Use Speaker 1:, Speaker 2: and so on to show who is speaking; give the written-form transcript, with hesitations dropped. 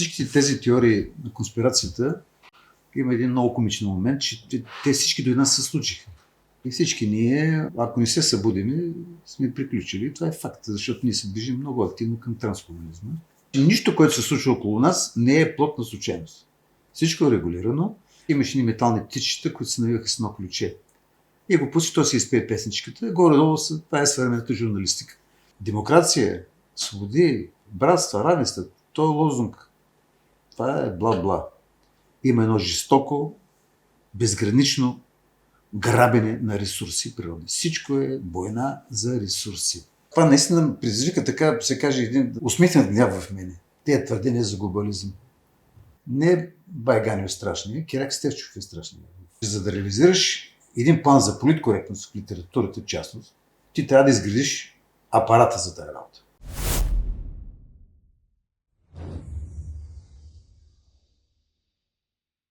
Speaker 1: всички тези теории на конспирацията има един много комичен момент, че те всички до нас се случиха. И всички ние, ако не се събудим, сме приключили. Това е факт, защото ние се движим много активно към трансхуманизма. Нищо, което се случва около нас, не е плод на случайност. Всичко е регулирано. Имаше ни метални птичета, които се навиваха с едно ключе. И го пусти, той си изпее песничката. Горе-долу това е съвременната журналистика. Демокрация, свободи, братства, равенства, той е лозунг. Това е бла-бла. Има едно жестоко, безгранично грабене на ресурси природи. Всичко е война за ресурси. Това наистина предизвика, така се каже, един усмихнат гняв в мене. Те твърдения за глобализъм. Не Байганил страшния, Киряк Стефчов е страшния. За да реализираш един план за политкоректност в литературата в частност, ти трябва да изградиш апарата за тази работа.